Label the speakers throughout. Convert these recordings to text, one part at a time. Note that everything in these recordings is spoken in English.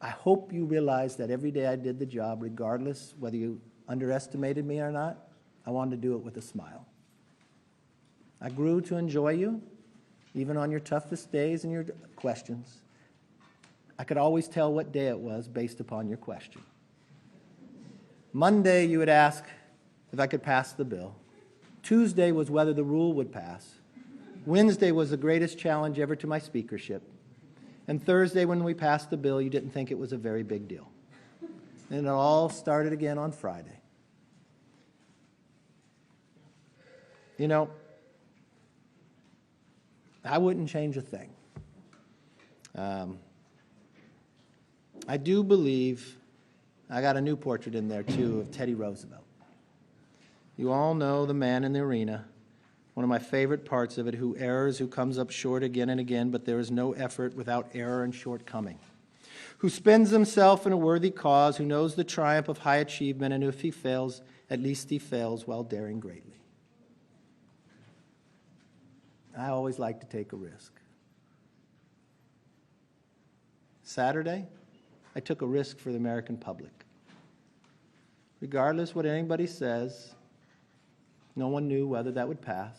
Speaker 1: I hope you realize that every day I did the job, regardless whether you underestimated me or not, I wanted to do it with a smile. I grew to enjoy you, even on your toughest days and your questions. I could always tell what day it was based upon your question. Monday, you would ask if I could pass the bill. Tuesday was whether the rule would pass. Wednesday was the greatest challenge ever to my speakership. And Thursday, when we passed the bill, you didn't think it was a very big deal. And it all started again on Friday. You know, I wouldn't change a thing. I do believe, I got a new portrait in there too of Teddy Roosevelt. You all know the man in the arena, one of my favorite parts of it, who errs, who comes up short again and again, but there is no effort without error and shortcoming. Who spends himself in a worthy cause, who knows the triumph of high achievement, and if he fails, at least he fails while daring greatly. I always like to take a risk. Saturday, I took a risk for the American public. Regardless what anybody says, no one knew whether that would pass.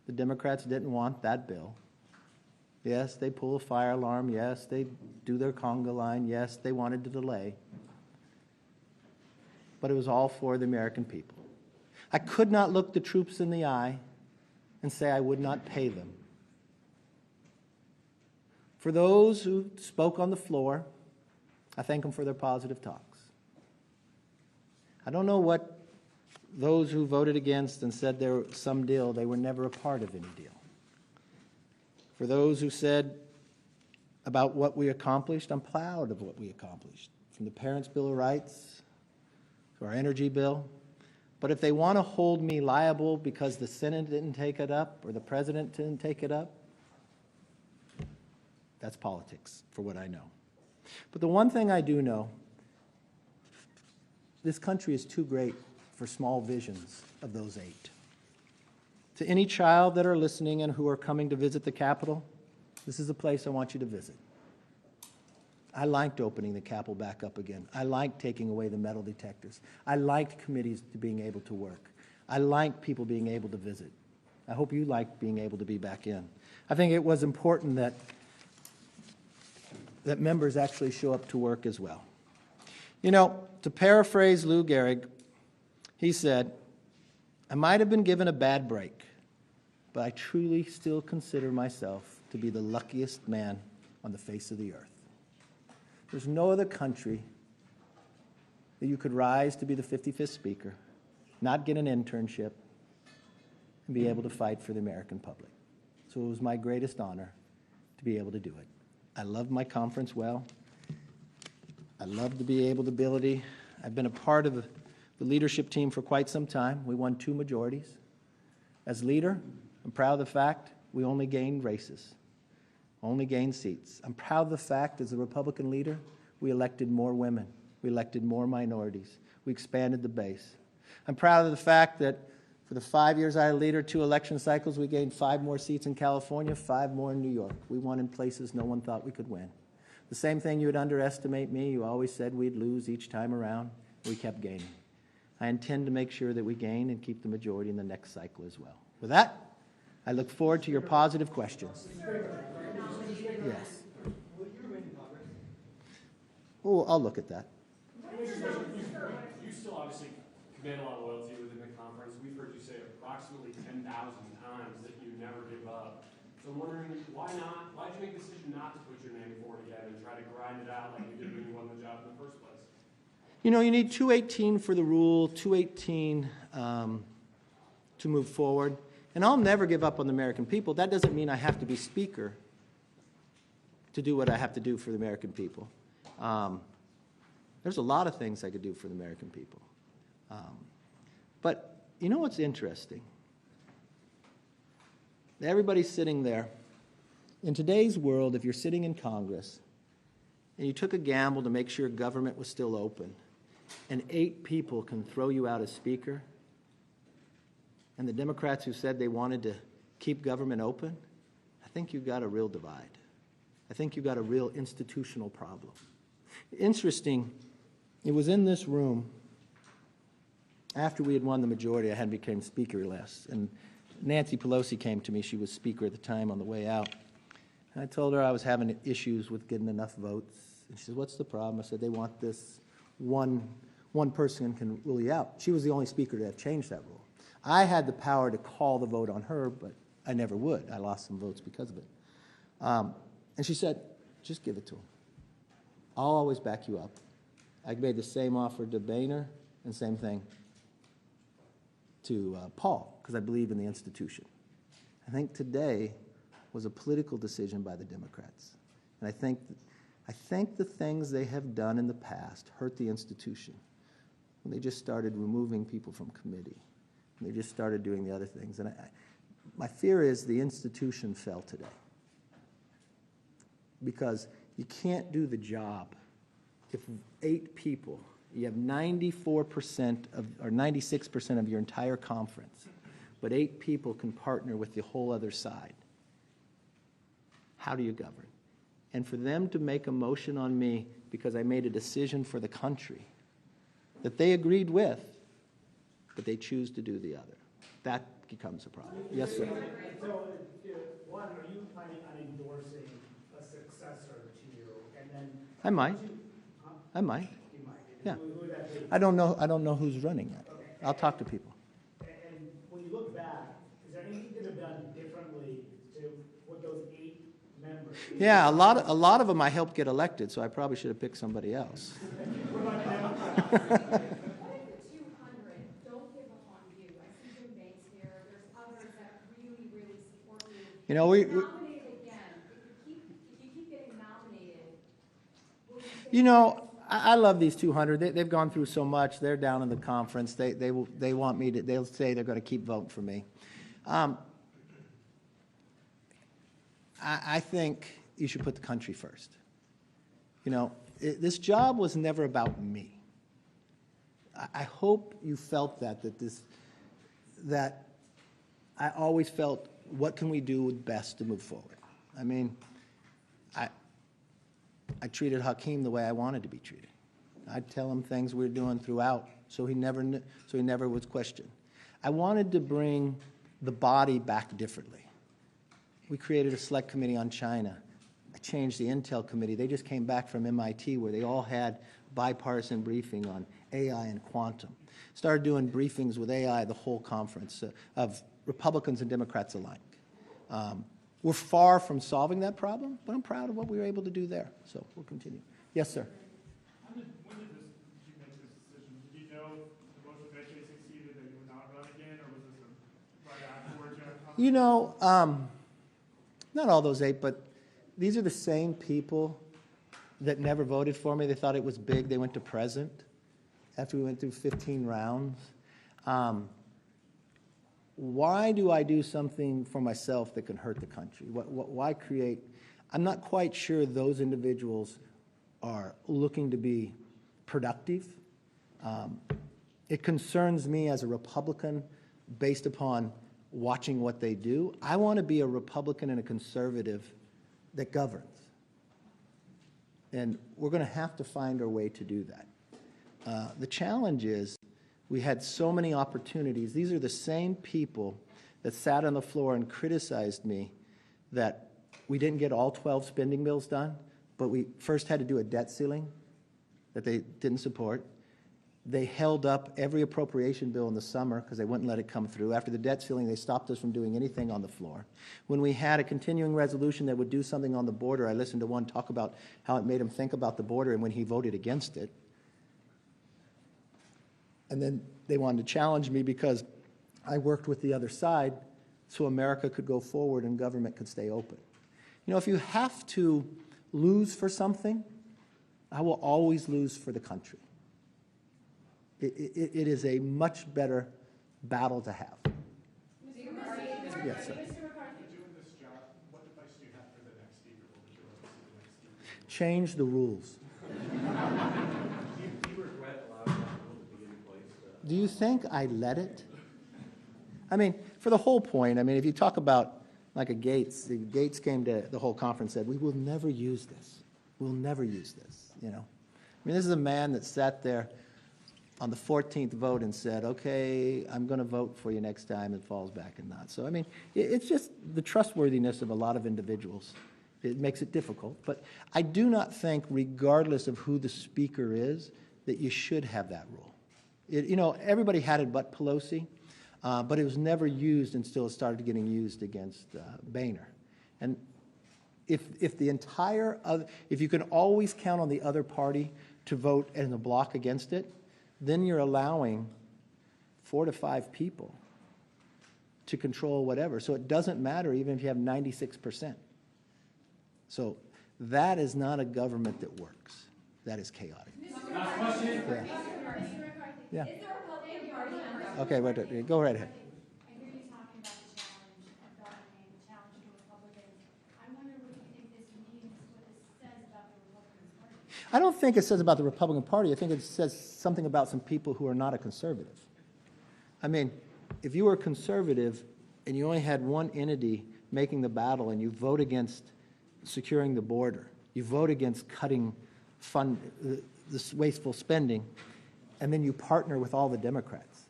Speaker 1: The Democrats didn't want that bill. Yes, they pull a fire alarm. Yes, they do their conga line. Yes, they wanted to delay. But it was all for the American people. I could not look the troops in the eye and say I would not pay them. For those who spoke on the floor, I thank them for their positive talks. I don't know what those who voted against and said there was some deal, they were never a part of any deal. For those who said about what we accomplished, I'm proud of what we accomplished. From the Parents' Bill of Rights to our energy bill. But if they want to hold me liable because the Senate didn't take it up or the President didn't take it up, that's politics for what I know. But the one thing I do know, this country is too great for small visions of those 8. To any child that are listening and who are coming to visit the Capitol, this is a place I want you to visit. I liked opening the Capitol back up again. I liked taking away the metal detectors. I liked committees being able to work. I liked people being able to visit. I hope you liked being able to be back in. I think it was important that members actually show up to work as well. You know, to paraphrase Lou Gehrig, he said, I might have been given a bad break, but I truly still consider myself to be the luckiest man on the face of the earth. There's no other country that you could rise to be the 55th Speaker, not get an internship, and be able to fight for the American public. So it was my greatest honor to be able to do it. I love my conference well. I love to be able to I've been a part of the leadership team for quite some time. We won 2 majorities. As leader, I'm proud of the fact we only gained races, only gained seats. I'm proud of the fact as a Republican leader, we elected more women. We elected more minorities. We expanded the base. I'm proud of the fact that for the 5 years I was leader, 2 election cycles, we gained 5 more seats in California, 5 more in New York. We won in places no one thought we could win. The same thing, you would underestimate me. You always said we'd lose each time around. We kept gaining. I intend to make sure that we gain and keep the majority in the next cycle as well. With that, I look forward to your positive questions. Yes. Oh, I'll look at that.
Speaker 2: You still obviously command a lot of loyalty within the conference. We've heard you say approximately 10,000 times that you never give up. So I'm wondering, why not? Why did you make the decision not to put your name forward again and try to grind it out like you did when you won the job in the first place?
Speaker 1: You know, you need 218 for the rule, 218 to move forward. And I'll never give up on the American people. That doesn't mean I have to be Speaker to do what I have to do for the American people. There's a lot of things I could do for the American people. But you know what's interesting? Everybody's sitting there. In today's world, if you're sitting in Congress and you took a gamble to make sure government was still open, and 8 people can throw you out as Speaker, and the Democrats who said they wanted to keep government open, I think you've got a real divide. I think you've got a real institutional problem. Interesting, it was in this room, after we had won the majority, I had become speaker list, and Nancy Pelosi came to me. She was speaker at the time on the way out. And I told her I was having issues with getting enough votes. And she said, what's the problem? I said, they want this one person can rule you out. She was the only speaker to have changed that rule. I had the power to call the vote on her, but I never would. I lost some votes because of it. And she said, just give it to him. I'll always back you up. I made the same offer to Boehner and same thing to Paul, because I believe in the institution. I think today was a political decision by the Democrats. And I think the things they have done in the past hurt the institution. When they just started removing people from committee. And they just started doing the other things. And my fear is the institution fell today. Because you can't do the job if 8 people, you have 94% or 96% of your entire conference, but 8 people can partner with the whole other side. How do you govern? And for them to make a motion on me because I made a decision for the country that they agreed with, but they choose to do the other, that becomes a problem. Yes, sir.
Speaker 3: So, one, are you planning on endorsing a successor to you? And then
Speaker 1: I might.
Speaker 3: Huh?
Speaker 1: I might.
Speaker 3: You might.
Speaker 1: Yeah.
Speaker 3: Who would that be?
Speaker 1: I don't know who's running yet.
Speaker 3: Okay.
Speaker 1: I'll talk to people.
Speaker 3: And when you look back, is there anything you could have done differently to with those 8 members?
Speaker 1: Yeah, a lot of them I helped get elected, so I probably should have picked somebody else.
Speaker 3: What about Democrats?
Speaker 4: What if the 200 don't give up on you? I see Jim Gaetz here. There's others that really, really support you.
Speaker 1: You know, we
Speaker 4: Nominated again. If you keep getting nominated, will you say
Speaker 1: you know, I love these 200. They've gone through so much. They're down in the conference. They want me to. They'll say they're going to keep voting for me. I think you should put the country first. You know, this job was never about me. I hope you felt that I always felt, what can we do best to move forward? I mean, I treated Hakeem the way I wanted to be treated. I'd tell him things we were doing throughout, so he never was questioned. I wanted to bring the body back differently. We created a select committee on China. I changed the Intel committee. They just came back from MIT where they all had bipartisan briefing on AI and quantum. Started doing briefings with AI the whole conference of Republicans and Democrats alike. We're far from solving that problem, but I'm proud of what we were able to do there. So we'll continue. Yes, sir.
Speaker 5: When did you make this decision? Did you know the motion eventually succeeded that you would not run again, or was this right afterwards?
Speaker 1: You know, not all those 8, but these are the same people that never voted for me. They thought it was big. They went to present after we went through 15 rounds. Why do I do something for myself that can hurt the country? Why create? I'm not quite sure those individuals are looking to be productive. It concerns me as a Republican based upon watching what they do. I want to be a Republican and a conservative that governs. And we're going to have to find our way to do that. The challenge is we had so many opportunities. These are the same people that sat on the floor and criticized me that we didn't get all 12 spending bills done, but we first had to do a debt ceiling that they didn't support. They held up every appropriation bill in the summer because they wouldn't let it come through. After the debt ceiling, they stopped us from doing anything on the floor. When we had a continuing resolution that would do something on the border, I listened to one talk about how it made him think about the border and when he voted against it. And then they wanted to challenge me because I worked with the other side so America could go forward and government could stay open. You know, if you have to lose for something, I will always lose for the country. It is a much better battle to have.
Speaker 4: Mr. McCarthy?
Speaker 1: Yes, sir.
Speaker 4: Mr. McCarthy?
Speaker 5: Doing this job, what advice do you have for the next speaker? What would you like to see the next speaker?
Speaker 1: Change the rules.
Speaker 6: Do you regret allowing that rule to be in place?
Speaker 1: Do you think I let it? I mean, for the whole point, I mean, if you talk about like a Gaetz, Gaetz came to the whole conference and said, we will never use this. We'll never use this, you know. mean, this is a man that sat there on the 14th vote and said, okay, I'm going to vote for you next time, and falls back and not. So, I mean, it's just the trustworthiness of a lot of individuals. It makes it difficult. But I do not think, regardless of who the speaker is, that you should have that rule. You know, everybody had it but Pelosi, but it was never used until it started getting used against Boehner. And if the entire other, if you can always count on the other party to vote in a block against it, then you're allowing 4 to 5 people to control whatever. So it doesn't matter even if you have 96%. So that is not a government that works. That is chaotic.
Speaker 2: Last question.
Speaker 1: Yeah.
Speaker 4: Mr. McCarthy,
Speaker 1: Yeah.
Speaker 4: is the Republican Party on
Speaker 1: Okay, wait, go right ahead.
Speaker 7: I hear you talking about the challenge of governing, the challenge to Republicans. I wonder what you think this means, what this says about the Republican Party.
Speaker 1: I don't think it says about the Republican Party. I think it says something about some people who are not a conservative. I mean, if you were a conservative and you only had one entity making the battle and you vote against securing the border, you vote against cutting this wasteful spending, and then you partner with all the Democrats.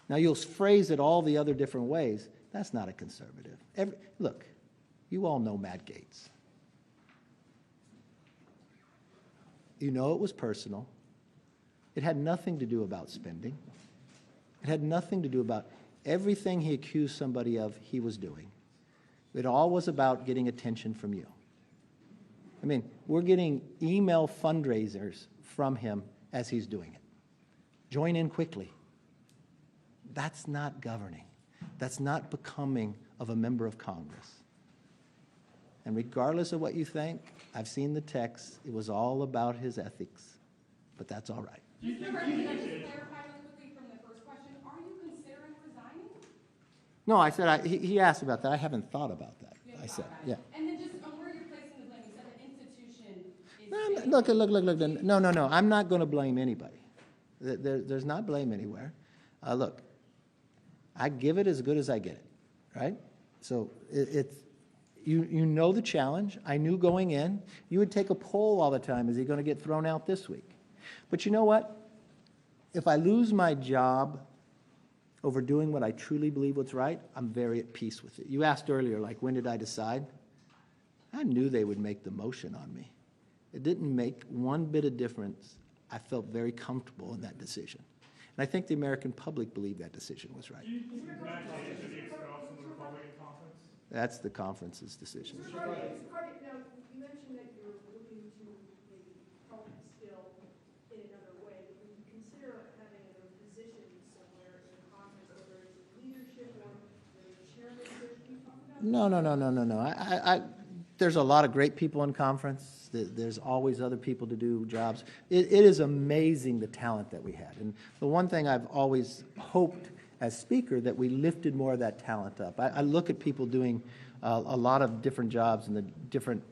Speaker 1: Now, you'll phrase it all the other different ways. That's not a conservative. Look, you all know Matt Gaetz. You know it was personal. It had nothing to do about spending. It had nothing to do about everything he accused somebody of he was doing. It all was about getting attention from you. I mean, we're getting email fundraisers from him as he's doing it. Join in quickly. That's not governing. That's not becoming of a member of Congress. And regardless of what you think, I've seen the text. It was all about his ethics. But that's all right.
Speaker 4: Mr. McCarthy, can I just clarify really quickly from the first question? Are you considering resigning?
Speaker 1: No, I said, he asked about that. I haven't thought about that. I said, yeah.
Speaker 4: And then just on where you're placing the blame, you said the institution is.
Speaker 1: Look. No. I'm not going to blame anybody. There's not blame anywhere. Look, I give it as good as I get it, right? So you know the challenge. I knew going in. You would take a poll all the time. Is he going to get thrown out this week? But you know what? If I lose my job over doing what I truly believe what's right, I'm very at peace with it. You asked earlier, like, when did I decide? I knew they would make the motion on me. It didn't make one bit of difference. I felt very comfortable in that decision. And I think the American public believed that decision was right.
Speaker 5: Do you think Matt Gaetz should be expelled from the Republican conference?
Speaker 1: That's the conference's decision.
Speaker 8: Mr. Carney, now, you mentioned that you're looking to maybe help still in another way, but would you consider having another position somewhere in the conference, whether it's leadership or the chairmanship? Can you talk about that?
Speaker 1: No. There's a lot of great people in conference. There's always other people to do jobs. It is amazing the talent that we had. And the one thing I've always hoped as speaker, that we lifted more of that talent up. I look at people doing a lot of different jobs and the different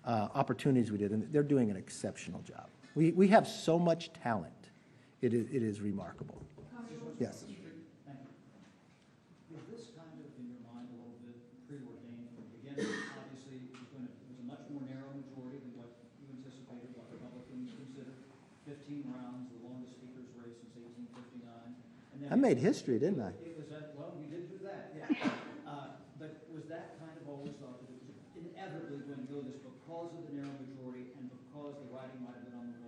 Speaker 1: opportunities we did, and they're doing an exceptional job. We have so much talent. It is remarkable. Yes.
Speaker 9: Was this kind of in your mind a little bit preordained from the beginning? Obviously, it was a much more narrow majority than what you anticipated, what Republicans considered. 15 rounds, the longest speaker's race since 1859. And then
Speaker 1: I made history, didn't I?
Speaker 9: It was that, well, we did do that, yeah. But was that kind of always thought that it was inevitably going to go this because of the narrow majority and because the writing might have been on the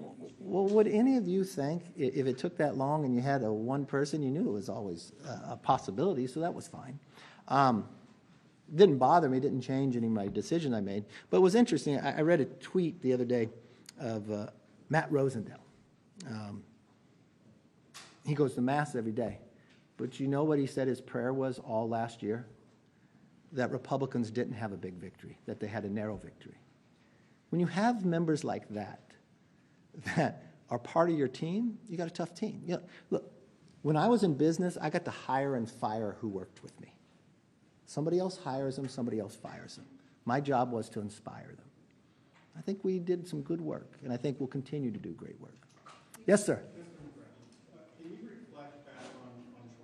Speaker 9: wall because of that?
Speaker 1: Well, would any of you think, if it took that long and you had one person, you knew it was always a possibility, so that was fine. Didn't bother me, didn't change any of my decision I made. But it was interesting. I read a tweet the other day of Matt Rosendale. He goes to Mass every day. But you know what he said his prayer was all last year? That Republicans didn't have a big victory, that they had a narrow victory. When you have members like that are part of your team, you got a tough team. You know, look, when I was in business, I got to hire and fire who worked with me. Somebody else hires them, somebody else fires them. My job was to inspire them. I think we did some good work, and I think we'll continue to do great work. Yes, sir.
Speaker 10: Can you reflect back on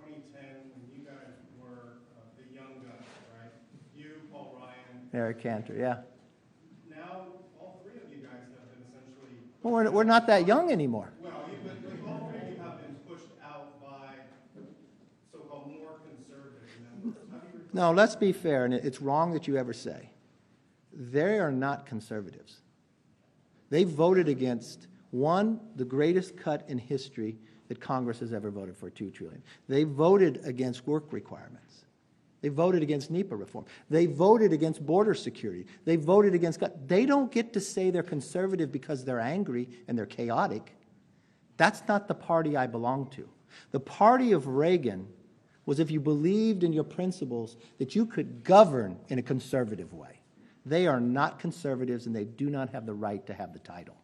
Speaker 10: 2010 when you guys were the young guns, right? You, Paul Ryan.
Speaker 1: Eric Cantor, yeah.
Speaker 10: Now, all three of you guys have been essentially
Speaker 1: Well, we're not that young anymore.
Speaker 10: Well, but all three of you have been pushed out by so-called more conservative members. How do you
Speaker 1: No, let's be fair, and it's wrong that you ever say. They are not conservatives. They voted against, one, the greatest cut in history that Congress has ever voted for, $2 trillion. They voted against work requirements. They voted against NEPA reform. They voted against border security. They voted against... They don't get to say they're conservative because they're angry and they're chaotic. That's not the party I belong to. The party of Reagan was if you believed in your principles that you could govern in a conservative way. They are not conservatives, and they do not have the right to have the title.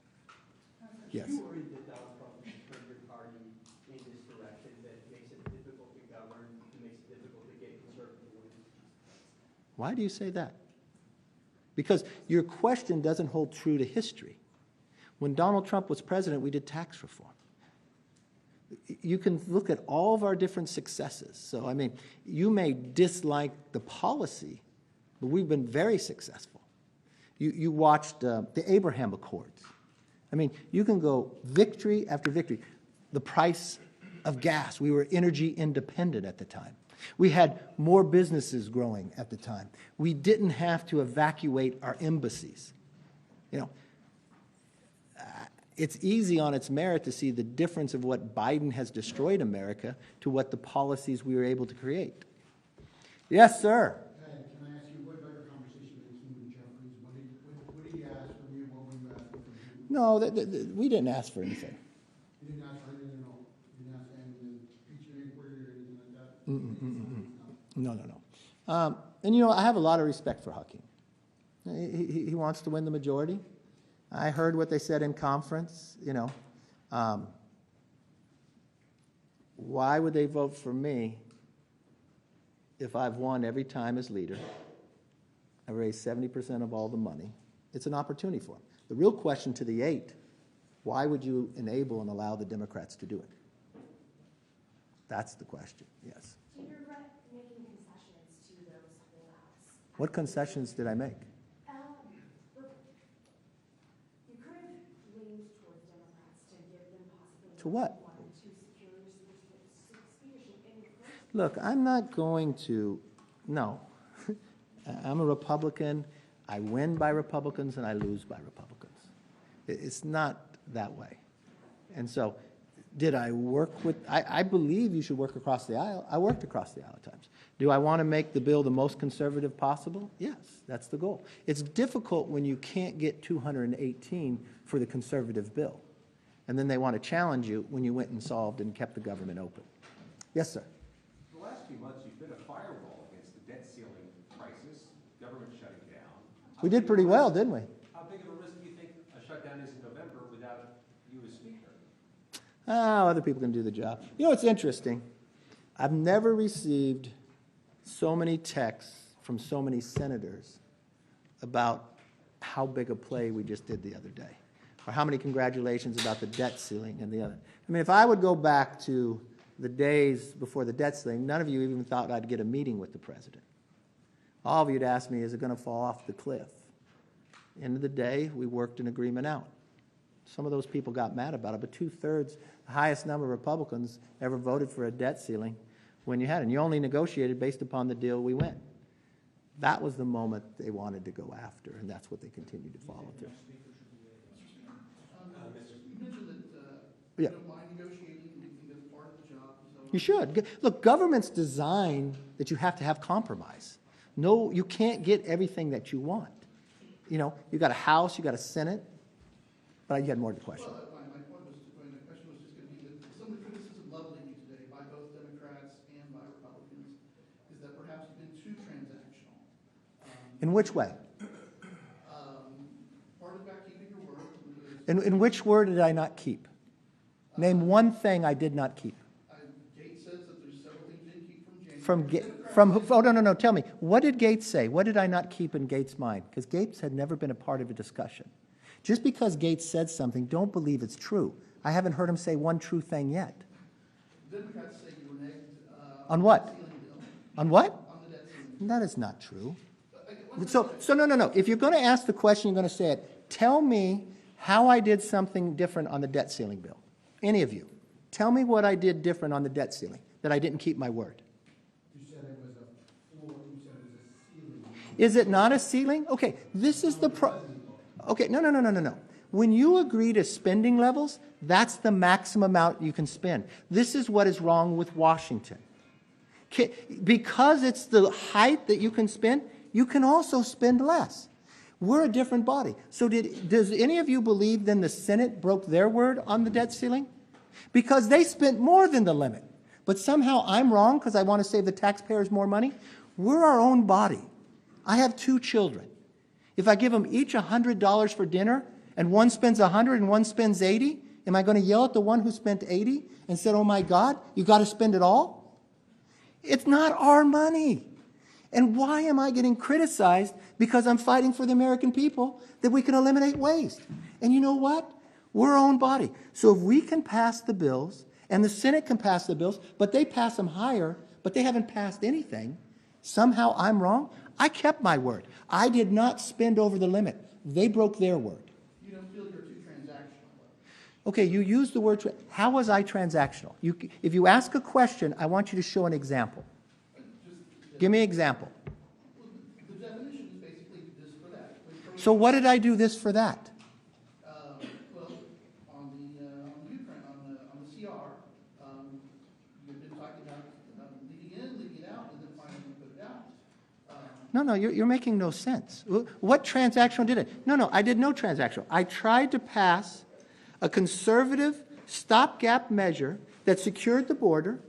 Speaker 1: Yes.
Speaker 6: Are you worried that Donald Trump will turn your party in this direction that makes it difficult to govern, and makes it difficult to get conservative wins?
Speaker 1: Why do you say that? Because your question doesn't hold true to history. When Donald Trump was president, we did tax reform. You can look at all of our different successes. So, I mean, you may dislike the policy, but we've been very successful. You watched the Abraham Accords. I mean, you can go victory after victory. The price of gas, we were energy independent at the time. We had more businesses growing at the time. We didn't have to evacuate our embassies. You know, it's easy on its merit to see the difference of what Biden has destroyed America to what the policies we were able to create. Yes, sir.
Speaker 11: Can I ask you, what about your conversation with King Jeffries? What did he ask from you? What were you asking from him?
Speaker 1: No, we didn't ask for anything.
Speaker 11: You didn't ask for anything at all? You didn't ask any impeachment inquiry or anything like that?
Speaker 1: No. And, you know, I have a lot of respect for Hakeem. He wants to win the majority. I heard what they said in conference, you know. Why would they vote for me if I've won every time as leader? I raised 70% of all the money. It's an opportunity for them. The real question to the 8, why would you enable and allow the Democrats to do it? That's the question, yes.
Speaker 4: Do you regret making concessions to those holdouts?
Speaker 1: What concessions did I make?
Speaker 4: You could have leaned towards Democrats to give them possibly
Speaker 1: To what?
Speaker 4: one to secure your speakership in the first.
Speaker 1: Look, I'm not going to, no. I'm a Republican. I win by Republicans and I lose by Republicans. It's not that way. And so, did I work with, I believe you should work across the aisle. I worked across the aisle at times. Do I want to make the bill the most conservative possible? Yes, that's the goal. It's difficult when you can't get 218 for the conservative bill. And then they want to challenge you when you went and solved and kept the government open. Yes, sir.
Speaker 12: For the last few months, you've been a firewall against the debt ceiling crisis, government shutting down.
Speaker 1: We did pretty well, didn't we?
Speaker 12: How big of a risk do you think a shutdown is in November without you as speaker?
Speaker 1: Oh, other people can do the job. You know, it's interesting. I've never received so many texts from so many senators about how big a play we just did the other day, or how many congratulations about the debt ceiling and the other. I mean, if I would go back to the days before the debt ceiling, none of you even thought I'd get a meeting with the president. All of you'd ask me, is it going to fall off the cliff? End of the day, we worked an agreement out. Some of those people got mad about it, but 2/3, the highest number of Republicans ever voted for a debt ceiling when you had it. And you only negotiated based upon the deal we went. That was the moment they wanted to go after, and that's what they continued to follow through.
Speaker 11: You mentioned that
Speaker 1: Yeah.
Speaker 11: you don't mind negotiating, you think that's part of the job. So
Speaker 1: You should. Look, government's designed that you have to have compromise. No, you can't get everything that you want. You know, you got a House, you got a Senate, but you had more to the question.
Speaker 11: Well, my point was, my question was just going to be that some of the criticism leveled at you today by both Democrats and by Republicans is that perhaps you've been too transactional.
Speaker 1: In which way?
Speaker 11: Part about keeping your word.
Speaker 1: In which word did I not keep? Name one thing I did not keep.
Speaker 11: Gaetz says that there's several things you didn't keep
Speaker 1: From
Speaker 11: from January.
Speaker 1: oh, no, tell me. What did Gaetz say? What did I not keep in Gaetz' mind? Because Gaetz had never been a part of a discussion. Just because Gaetz said something, don't believe it's true. I haven't heard him say one true thing yet.
Speaker 11: Democrats say you reneged
Speaker 1: On what?
Speaker 11: the debt ceiling bill.
Speaker 1: On what?
Speaker 11: On the debt ceiling.
Speaker 1: That is not true. So no. If you're going to ask the question, you're going to say it. Tell me how I did something different on the debt ceiling bill. Any of you. Tell me what I did different on the debt ceiling, that I didn't keep my word.
Speaker 11: You said it was a floor, you said it was a ceiling.
Speaker 1: Is it not a ceiling? Okay, this is the okay, no. When you agree to spending levels, that's the maximum amount you can spend. This is what is wrong with Washington. Because it's the height that you can spend, you can also spend less. We're a different body. So does any of you believe then the Senate broke their word on the debt ceiling? Because they spent more than the limit. But somehow I'm wrong because I want to save the taxpayers more money. We're our own body. I have 2 children. If I give them each $100 for dinner and one spends $100 and one spends $80, am I going to yell at the one who spent $80 and said, oh my God, you got to spend it all? It's not our money. And why am I getting criticized because I'm fighting for the American people that we can eliminate waste? And you know what? We're our own body. So if we can pass the bills, and the Senate can pass the bills, but they pass them higher, but they haven't passed anything, somehow I'm wrong? I kept my word. I did not spend over the limit. They broke their word.
Speaker 11: You don't feel you're too transactional?
Speaker 1: Okay, you used the word, how was I transactional? If you ask a question, I want you to show an example. Give me an example.
Speaker 11: Well, the definition is basically this for that.
Speaker 1: So what did I do this for that?
Speaker 11: Well, on the Ukraine, on the CR, you've been talking about leaving in, leaving it out, and then finally put it out.
Speaker 1: No, you're making no sense. What transactional did it? No, I did no transactional. I tried to pass a conservative stopgap measure that secured the border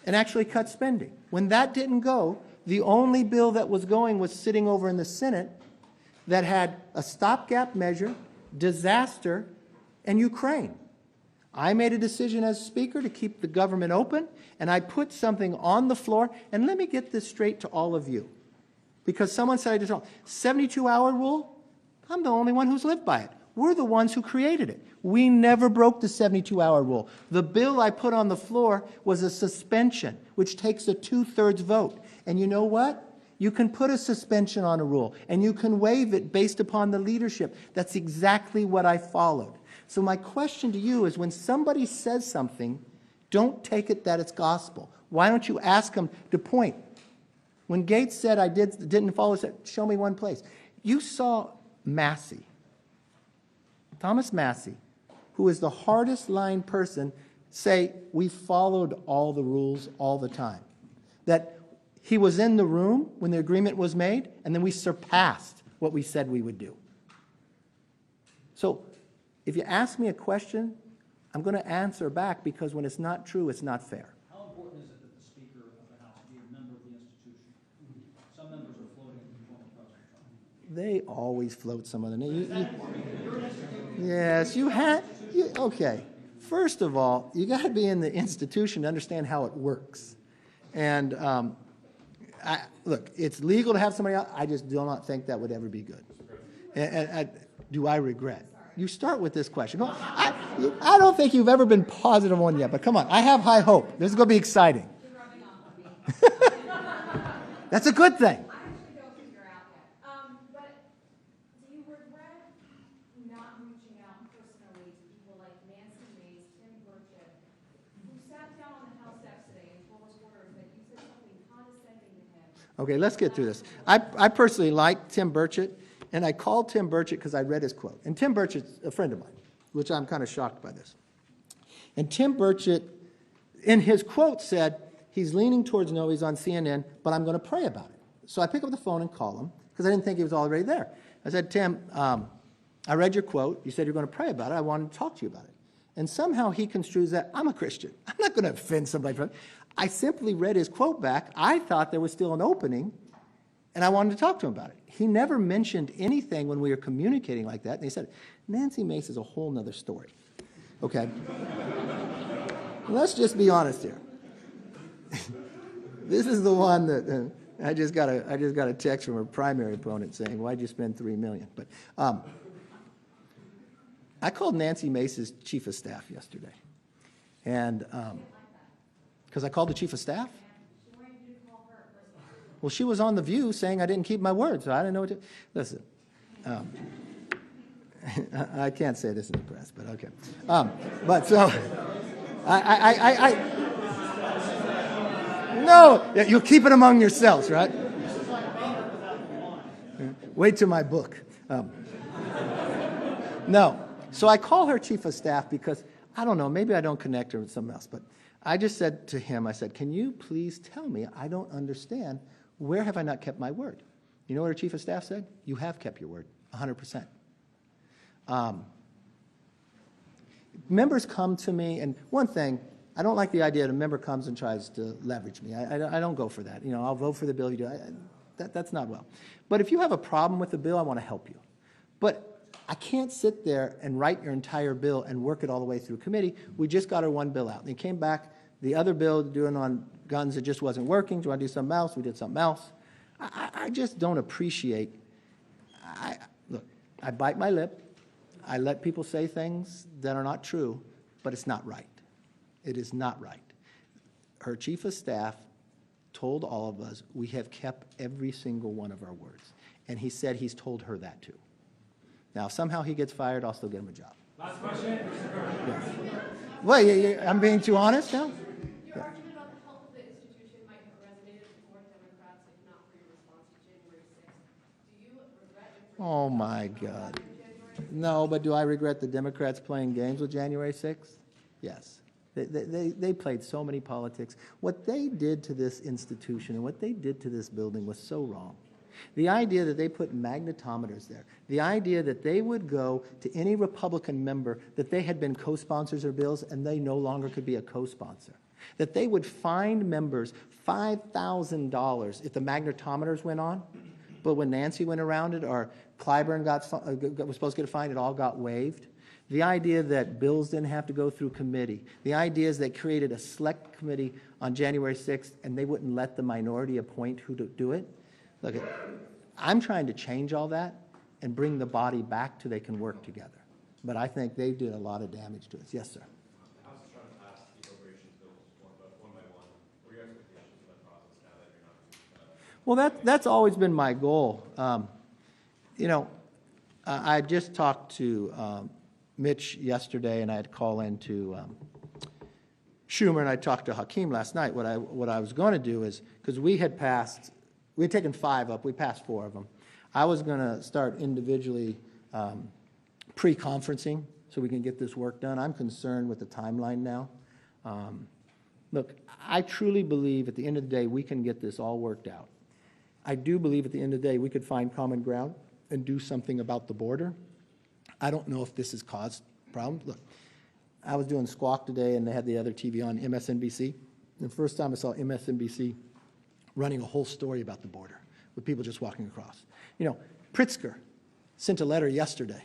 Speaker 1: and actually cut spending. When that didn't go, the only bill that was going was sitting over in the Senate that had a stopgap measure, disaster, and Ukraine. I made a decision as Speaker to keep the government open, and I put something on the floor, and let me get this straight to all of you. Because someone said I did wrong. 72-hour rule, I'm the only one who's lived by it. We're the ones who created it. We never broke the 72-hour rule. The bill I put on the floor was a suspension, which takes a 2/3 vote. And you know what? You can put a suspension on a rule, and you can waive it based upon the leadership. That's exactly what I followed. So my question to you is, when somebody says something, don't take it that it's gospel. Why don't you ask them to point? When Gaetz said I didn't follow, said, show me one place. You saw Massey. Thomas Massey, who is the hardest line person, say we followed all the rules all the time. That he was in the room when the agreement was made, and then we surpassed what we said we would do. So if you ask me a question, I'm going to answer back, because when it's not true, it's not fair.
Speaker 9: How important is it that the Speaker of the House be a member of the institution? Some members are floating former President Trump.
Speaker 1: They always float some other name. Yes, you had. Okay. First of all, you got to be in the institution to understand how it works. And look, it's legal to have somebody else. I just do not think that would ever be good. Do I regret? You start with this question. I don't think you've ever been positive on yet, but come on. I have high hope. This is going to be exciting.
Speaker 4: You're rubbing off on me.
Speaker 1: That's a good thing.
Speaker 4: I actually don't think you're out yet. But do you regret not reaching out personally to people like Nancy Mace, Tim Burchett, who sat down on the House steps today and told reporters that you said something condescending to him?
Speaker 1: Okay, let's get through this. I personally like Tim Burchett, and I called Tim Burchett because I read his quote. And Tim Burchett's a friend of mine, which I'm kind of shocked by this. And Tim Burchett, in his quote, said, he's leaning towards no, he's on CNN, but I'm going to pray about it. So I pick up the phone and call him, because I didn't think he was already there. I said, Tim, I read your quote. You said you're going to pray about it. I wanted to talk to you about it. And somehow he construes that, I'm a Christian. I'm not going to offend somebody. I simply read his quote back. I thought there was still an opening, and I wanted to talk to him about it. He never mentioned anything when we were communicating like that. And he said, Nancy Mace is a whole nother story. Okay? Let's just be honest here. This is the one that I just got a text from her primary opponent saying, why'd you spend $3 million? But I called Nancy Mace's chief of staff yesterday. And because I called the chief of staff? Well, she was on The View saying I didn't keep my word, so I didn't know what to... Listen, I can't say this in the press, but okay. But so, no, you keep it among yourselves, right? Wait till my book. No. So I call her chief of staff because, I don't know, maybe I don't connect her with something else, but I just said to him, I said, can you please tell me, I don't understand, where have I not kept my word? You know what her chief of staff said? You have kept your word, 100%. Members come to me, and one thing, I don't like the idea that a member comes and tries to leverage me. I don't go for that. You know, I'll vote for the bill you do. That's not well. But if you have a problem with the bill, I want to help you. But I can't sit there and write your entire bill and work it all the way through committee. We just got our one bill out. And it came back, the other bill doing on guns, it just wasn't working. Do you want to do something else? We did something else. I just don't appreciate, look, I bite my lip. I let people say things that are not true, but it's not right. It is not right. Her chief of staff told all of us we have kept every single one of our words. And he said he's told her that too. Now, if somehow he gets fired, I'll still get him a job.
Speaker 2: Last question.
Speaker 1: Yeah. Well, I'm being too honest now?
Speaker 8: Your argument about the health of the institution might have resonated with more Democrats, if not for your response to January 6th. Do you regret it?
Speaker 1: Oh, my God. No, but do I regret the Democrats playing games with January 6th? Yes. They played so many politics. What they did to this institution and what they did to this building was so wrong. The idea that they put magnetometers there, the idea that they would go to any Republican member that they had been co-sponsors of bills and they no longer could be a co-sponsor, that they would fine members $5,000 if the magnetometers went on, but when Nancy went around it or Clyburn was supposed to get a fine, it all got waived. The idea that bills didn't have to go through committee, the idea is they created a select committee on January 6th and they wouldn't let the minority appoint who to do it. Look, I'm trying to change all that and bring the body back to they can work together. But I think they did a lot of damage to us. Yes, sir.
Speaker 12: The House is trying to pass the appropriations bills one by one. What are your expectations for that process now that you're not?
Speaker 1: Well, that's always been my goal. You know, I just talked to Mitch yesterday, and I had to call in to Schumer, and I talked to Hakeem last night. What I was going to do is, because we had taken 5 up, we passed 4 of them. I was going to start individually pre-conferencing so we can get this work done. I'm concerned with the timeline now. Look, I truly believe at the end of the day we can get this all worked out. I do believe at the end of the day we could find common ground and do something about the border. I don't know if this has caused problems. Look, I was doing Squawk today and they had the other TV on, MSNBC. The first time I saw MSNBC running a whole story about the border with people just walking across. You know, Pritzker sent a letter yesterday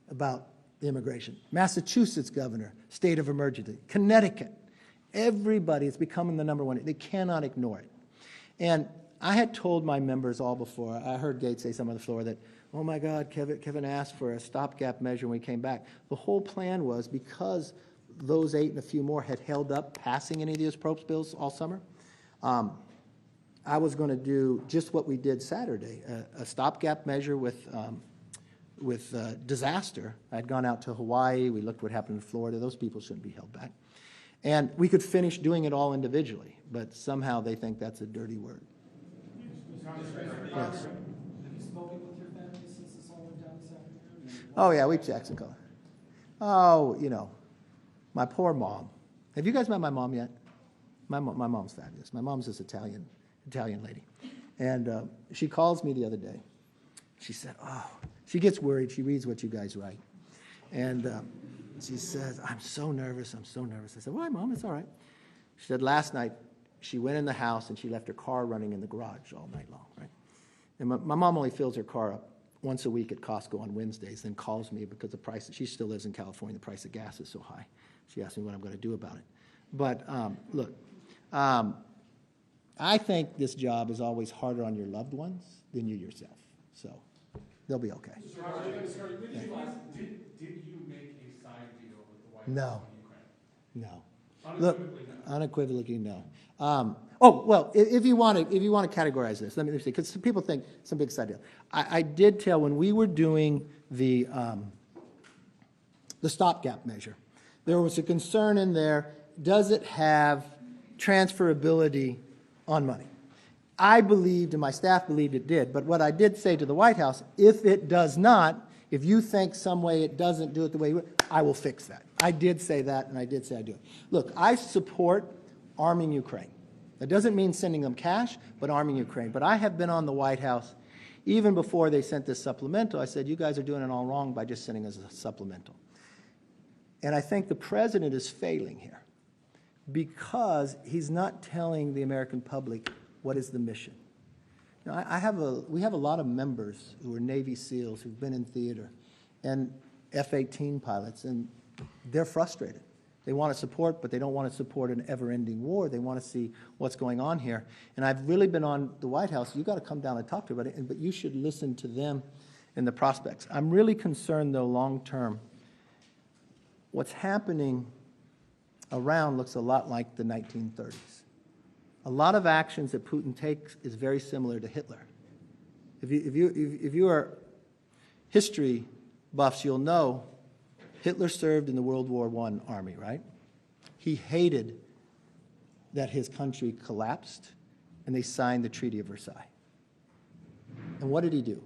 Speaker 1: about the immigration. Massachusetts governor, state of emergency. Connecticut. Everybody is becoming the #1. They cannot ignore it. And I had told my members all before, I heard Gaetz say something on the floor that, oh my God, Kevin asked for a stopgap measure when we came back. The whole plan was because those 8 and a few more had held up passing any of these approach bills all summer, I was going to do just what we did Saturday, a stopgap measure with disaster. I'd gone out to Hawaii. We looked what happened in Florida. Those people shouldn't be held back. And we could finish doing it all individually, but somehow they think that's a dirty word. Yes.
Speaker 9: Have you spoken with your family since this all went down this afternoon?
Speaker 1: Oh, yeah, we checked some color. Oh, you know, my poor mom. Have you guys met my mom yet? My mom's fabulous. My mom's this Italian lady. And she calls me the other day. She said, oh, she gets worried. She reads what you guys write. And she says, I'm so nervous. I said, why, Mom? It's all right. She said, last night, she went in the house and she left her car running in the garage all night long, right? And my mom only fills her car up once a week at Costco on Wednesdays, then calls me because the price, she still lives in California, the price of gas is so high. She asked me what I'm going to do about it. But look, I think this job is always harder on your loved ones than you yourself. So they'll be okay.
Speaker 12: Did you make a side deal with the White House
Speaker 1: No.
Speaker 12: on Ukraine?
Speaker 1: No.
Speaker 12: Unequivocally,
Speaker 1: Look,
Speaker 12: no.
Speaker 1: unequivocally, no. Oh, well, if you want to categorize this, let me see, because people think some big side deal. I did tell when we were doing the the stopgap measure. There was a concern in there, does it have transferability on money? I believed and my staff believed it did, but what I did say to the White House, if it does not, if you think some way it doesn't do it the way you would, I will fix that. I did say that, and I did say I do it. Look, I support arming Ukraine. That doesn't mean sending them cash, but arming Ukraine. But I have been on the White House even before they sent this supplemental. I said, you guys are doing it all wrong by just sending us a supplemental. And I think the president is failing here because he's not telling the American public what is the mission. Now, we have a lot of members who are Navy SEALs who've been in theater and F-18 pilots, and they're frustrated. They want to support, but they don't want to support an ever-ending war. They want to see what's going on here. And I've really been on the White House. You've got to come down and talk to them about it, but you should listen to them and the prospects. I'm really concerned, though, long-term. What's happening around looks a lot like the 1930s. A lot of actions that Putin takes is very similar to Hitler. If you are history buffs, you'll know Hitler served in the World War I army, right? He hated that his country collapsed, and they signed the Treaty of Versailles. And what did he do?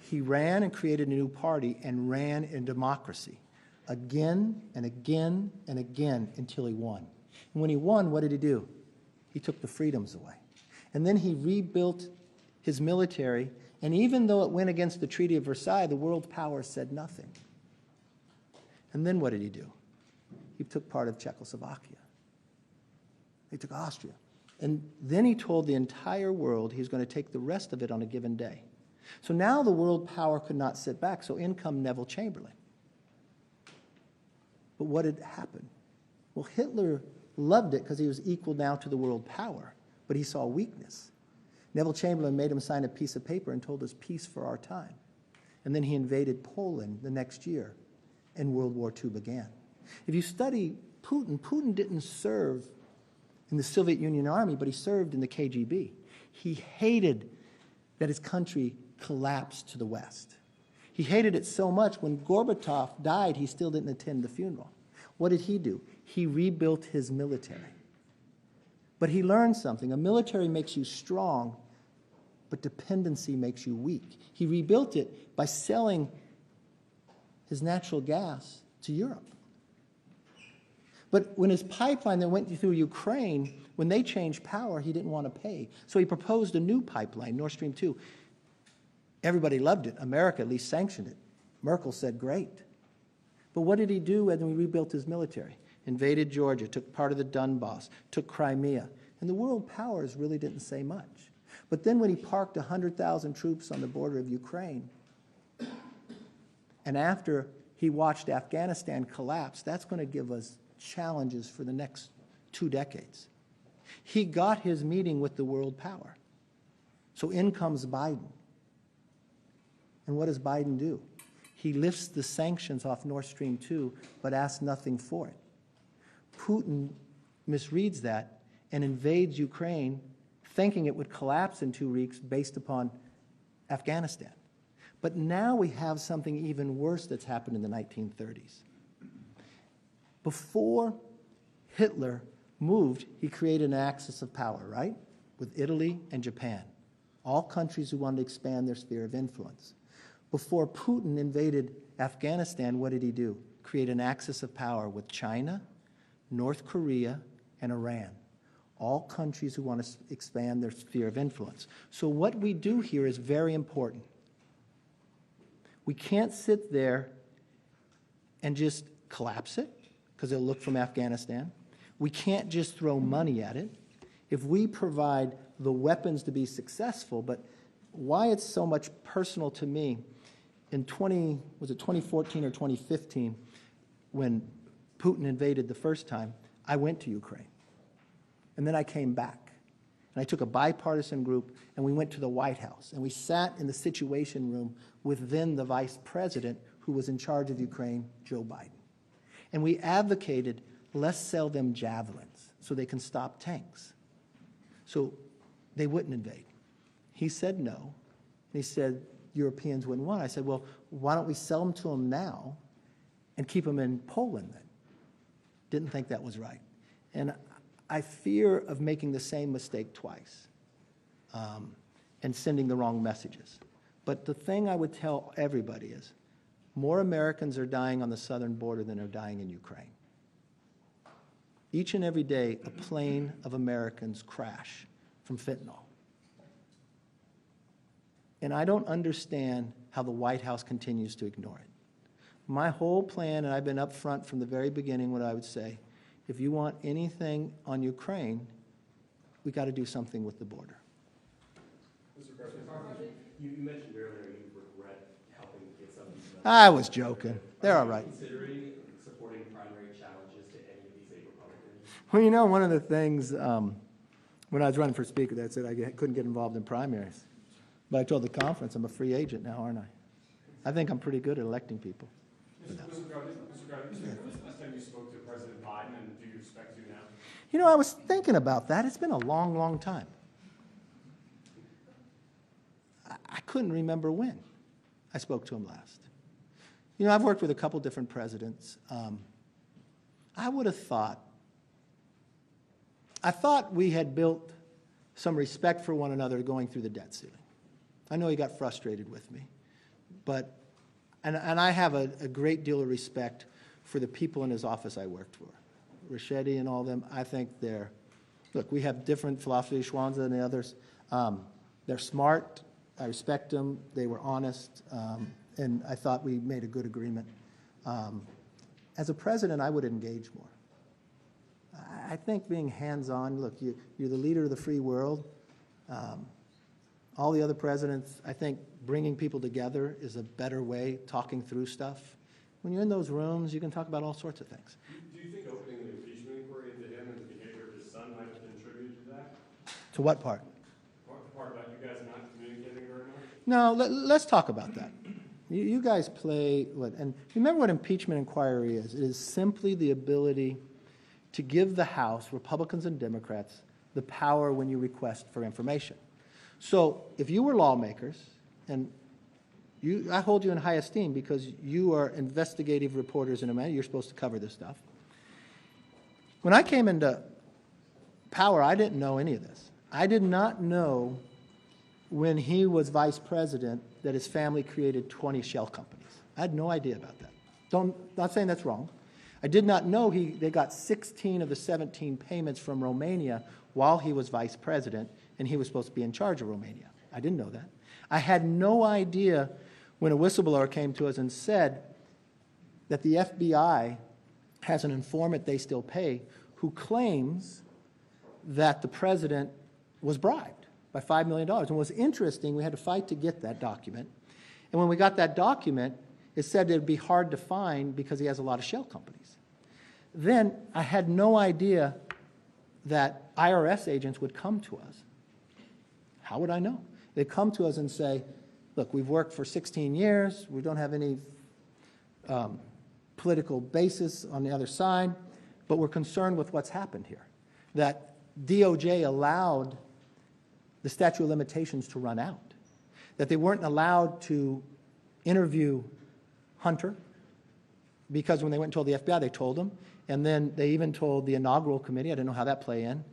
Speaker 1: He ran and created a new party and ran in democracy again and again and again until he won. And when he won, what did he do? He took the freedoms away. And then he rebuilt his military, and even though it went against the Treaty of Versailles, the world powers said nothing. And then what did he do? He took part of Czechoslovakia. He took Austria. And then he told the entire world he was going to take the rest of it on a given day. So now the world power could not sit back, so in come Neville Chamberlain. But what had happened? Well, Hitler loved it because he was equal now to the world power, but he saw weakness. Neville Chamberlain made him sign a piece of paper and told us peace for our time. And then he invaded Poland the next year, and World War II began. If you study Putin, Putin didn't serve in the Soviet Union army, but he served in the KGB. He hated that his country collapsed to the West. He hated it so much, when Gorbachev died, he still didn't attend the funeral. What did he do? He rebuilt his military. But he learned something. A military makes you strong, but dependency makes you weak. He rebuilt it by selling his natural gas to Europe. But when his pipeline that went through Ukraine, when they changed power, he didn't want to pay. So he proposed a new pipeline, Nord Stream 2. Everybody loved it. America at least sanctioned it. Merkel said, great. But what did he do when he rebuilt his military? Invaded Georgia, took part of the Donbass, took Crimea. And the world powers really didn't say much. But then when he parked 100,000 troops on the border of Ukraine, and after he watched Afghanistan collapse, that's going to give us challenges for the next 2 decades. He got his meeting with the world power. So in comes Biden. And what does Biden do? He lifts the sanctions off Nord Stream 2, but asks nothing for it. Putin misreads that and invades Ukraine, thinking it would collapse in 2 weeks based upon Afghanistan. But now we have something even worse that's happened in the 1930s. Before Hitler moved, he created an axis of power, right? With Italy and Japan, all countries who wanted to expand their sphere of influence. Before Putin invaded Afghanistan, what did he do? Create an axis of power with China, North Korea, and Iran, all countries who want to expand their sphere of influence. So what we do here is very important. We can't sit there and just collapse it, because it'll look from Afghanistan. We can't just throw money at it. If we provide the weapons to be successful, but why it's so much personal to me, in 2014 or 2015, when Putin invaded the first time, I went to Ukraine. And then I came back. And I took a bipartisan group, and we went to the White House. And we sat in the Situation Room with then the vice president who was in charge of Ukraine, Joe Biden. And we advocated, let's sell them javelins so they can stop tanks. So they wouldn't invade. He said no. And he said, Europeans wouldn't want it. I said, well, why don't we sell them to them now and keep them in Poland then. Didn't think that was right. And I fear of making the same mistake twice and sending the wrong messages. But the thing I would tell everybody is more Americans are dying on the southern border than are dying in Ukraine. Each and every day, a plane of Americans crash from fentanyl. And I don't understand how the White House continues to ignore it. My whole plan, and I've been up front from the very beginning, what I would say, if you want anything on Ukraine, we got to do something with the border.
Speaker 12: Mr. President, you mentioned earlier you regret helping get some of these.
Speaker 1: I was joking. They're all right.
Speaker 12: Considering supporting primary challenges to any of these 8 Republicans?
Speaker 1: Well, you know, one of the things when I was running for Speaker, that said I couldn't get involved in primaries. But I told the conference I'm a free agent now, aren't I? I think I'm pretty good at electing people.
Speaker 2: Mr. Crowley, when was the last time you spoke to President Biden, and do you expect to now?
Speaker 1: You know, I was thinking about that. It's been a long, long time. I couldn't remember when I spoke to him last. You know, I've worked with a couple different presidents. I would have thought, we had built some respect for one another going through the debt ceiling. I know he got frustrated with me, but, and I have a great deal of respect for the people in his office I worked for. Ricchetti and all them, I think they're, look, we have different philosophies, Schwanza and the others. They're smart, I respect them, they were honest, and I thought we made a good agreement. As a president, I would engage more. I think being hands-on, look, you're the leader of the free world. All the other presidents, I think bringing people together is a better way, talking through stuff. When you're in those rooms, you can talk about all sorts of things.
Speaker 2: Do you think opening an impeachment inquiry into him and the behavior of his son might have contributed to that?
Speaker 1: To what part?
Speaker 2: The part about you guys not communicating very much?
Speaker 1: No, let's talk about that. You guys play, and remember what impeachment inquiry is. It is simply the ability to give the House, Republicans and Democrats, the power when you request for information. So if you were lawmakers, and I hold you in high esteem because you are investigative reporters in America, you're supposed to cover this stuff. When I came into power, I didn't know any of this. I did not know when he was vice president that his family created 20 shell companies. I had no idea about that. Not saying that's wrong. I did not know they got 16 of the 17 payments from Romania while he was vice president, and he was supposed to be in charge of Romania. I didn't know that. I had no idea when a whistleblower came to us and said that the FBI has an informant they still pay who claims that the president was bribed by $5 million. And what's interesting, we had to fight to get that document. And when we got that document, it said it would be hard to find because he has a lot of shell companies. Then I had no idea that IRS agents would come to us. How would I know? They'd come to us and say, look, we've worked for 16 years. We don't have any political basis on the other side, but we're concerned with what's happened here. That DOJ allowed the statute of limitations to run out. That they weren't allowed to interview Hunter because when they went and told the FBI, they told them. And then they even told the inaugural committee, I didn't know how that play in,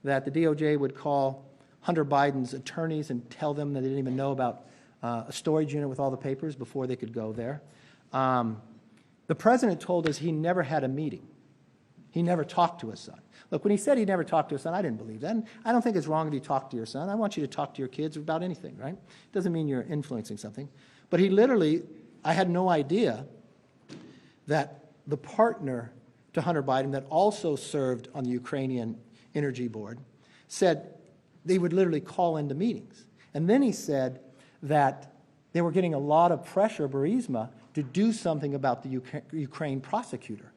Speaker 1: that the DOJ would call Hunter Biden's attorneys and tell them that they didn't even know about a storage unit with all the papers before they could go there. The president told us he never had a meeting. He never talked to his son. Look, when he said he never talked to his son, I didn't believe that. And I don't think it's wrong if you talk to your son. I want you to talk to your kids about anything, right? It doesn't mean you're influencing something. But he literally, I had no idea that the partner to Hunter Biden that also served on the Ukrainian Energy Board said they would literally call into meetings. And then he said that they were getting a lot of pressure, Burisma, to do something about the Ukraine prosecutor.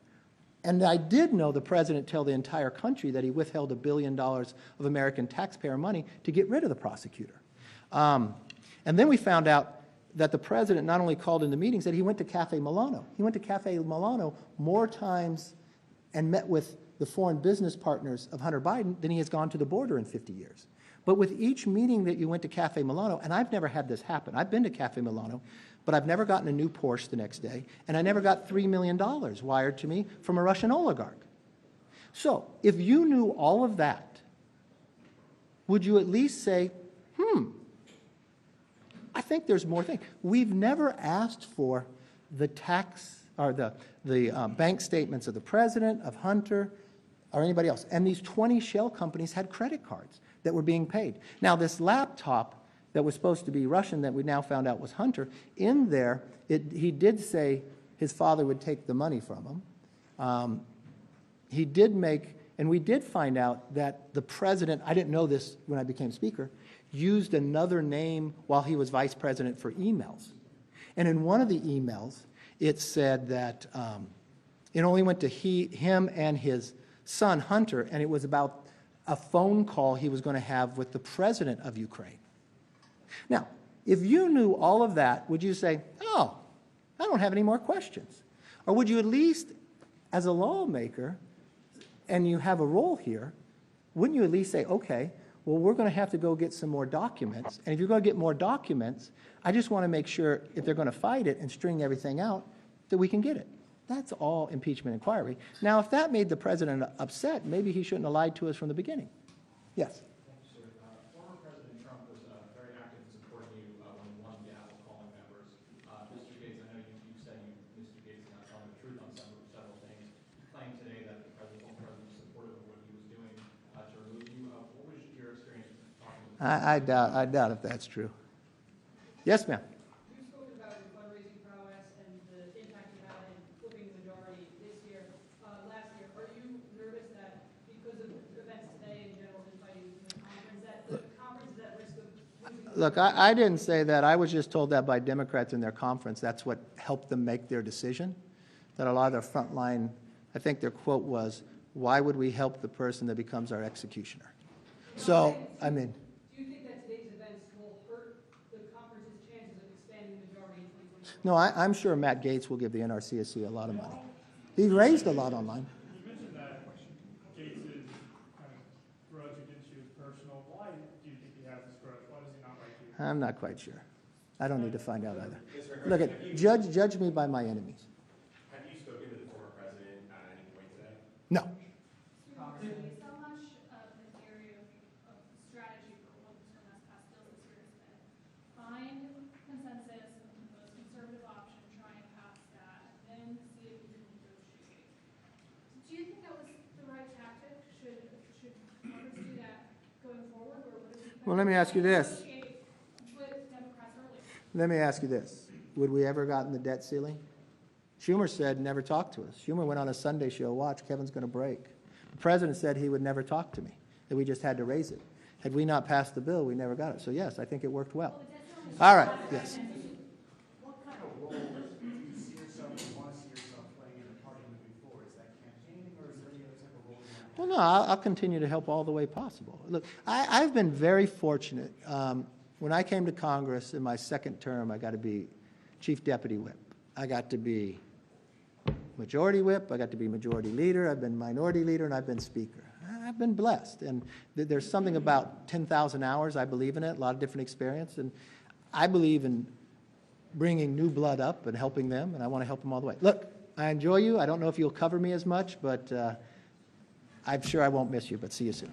Speaker 1: And I did know the president tell the entire country that he withheld $1 billion of American taxpayer money to get rid of the prosecutor. And then we found out that the president not only called into meetings, that he went to Cafe Milano. He went to Cafe Milano more times and met with the foreign business partners of Hunter Biden than he has gone to the border in 50 years. But with each meeting that you went to Cafe Milano, and I've never had this happen. I've been to Cafe Milano, but I've never gotten a new Porsche the next day, and I never got $3 million wired to me from a Russian oligarch. So if you knew all of that, would you at least say, I think there's more things. We've never asked for the tax or the bank statements of the president, of Hunter, or anybody else. And these 20 shell companies had credit cards that were being paid. Now, this laptop that was supposed to be Russian that we now found out was Hunter, in there, he did say his father would take the money from him. He did make, and we did find out that the president, I didn't know this when I became Speaker, used another name while he was vice president for emails. And in one of the emails, it said that it only went to him and his son, Hunter, and it was about a phone call he was going to have with the president of Ukraine. Now, if you knew all of that, would you say, oh, I don't have any more questions? Or would you at least, as a lawmaker, and you have a role here, wouldn't you at least say, okay, well, we're going to have to go get some more documents, and if you're going to get more documents, I just want to make sure if they're going to fight it and string everything out, that we can get it. That's all impeachment inquiry. Now, if that made the president upset, maybe he shouldn't have lied to us from the beginning. Yes?
Speaker 12: Sir, former President Trump was very active in supporting you when you won the gavel calling members. Mr. Gaetz, I know you said Mr. Gaetz is not telling the truth on several things. You claimed today that the president was supportive of what he was doing to remove you. What was your experience talking with him?
Speaker 1: I doubt if that's true. Yes, ma'am.
Speaker 8: You spoke about your fundraising prowess and the impact you had in flipping the majority this year, last year. Are you nervous that because of events today and general infighting in the conference, that the conference is at risk of losing?
Speaker 1: Look, I didn't say that. I was just told that by Democrats in their conference. That's what helped them make their decision, that a lot of their frontline, I think their quote was, why would we help the person that becomes our executioner? So, I mean,
Speaker 8: Do you think that today's events will hurt the conference's chances of expanding the majority in 2024?
Speaker 1: no, I'm sure Matt Gaetz will give the NRCSC a lot of money. He raised a lot online.
Speaker 5: You mentioned that Gaetz's kind of grudge against you is personal. Why do you think he has this grudge? Why does he not like you?
Speaker 1: I'm not quite sure. I don't need to find out either. Look, judge me by my enemies.
Speaker 12: Have you spoken to the former president at any point today?
Speaker 1: No.
Speaker 7: So much of the area of strategy for what was going to pass bills this year has been find consensus on the most conservative option, try and pass that, and then see if you can negotiate. Do you think that was the right tactic? Should Congress do that going forward, or would it be
Speaker 1: Well, let me ask you this.
Speaker 7: negotiate with Democrats earlier?
Speaker 1: Let me ask you this. Would we ever gotten the debt ceiling? Schumer said never talk to us. Schumer went on a Sunday show, watch, Kevin's going to break. The president said he would never talk to me, that we just had to raise it. Had we not passed the bill, we never got it. So yes, I think it worked well. All right, yes.
Speaker 3: What kind of role do you see yourself, or want to see yourself playing in the party moving forward? Is that campaigning, or is there any other type of role you want to
Speaker 1: Well, no, I'll continue to help all the way possible. Look, I've been very fortunate. When I came to Congress in my second term, I got to be Chief Deputy Whip. I got to be Majority Whip, I got to be Majority Leader, I've been Minority Leader, and I've been Speaker. I've been blessed, and there's something about 10,000 hours, I believe in it, a lot of different experience, and I believe in bringing new blood up and helping them, and I want to help them all the way. Look, I enjoy you. I don't know if you'll cover me as much, but I'm sure I won't miss you, but see you soon.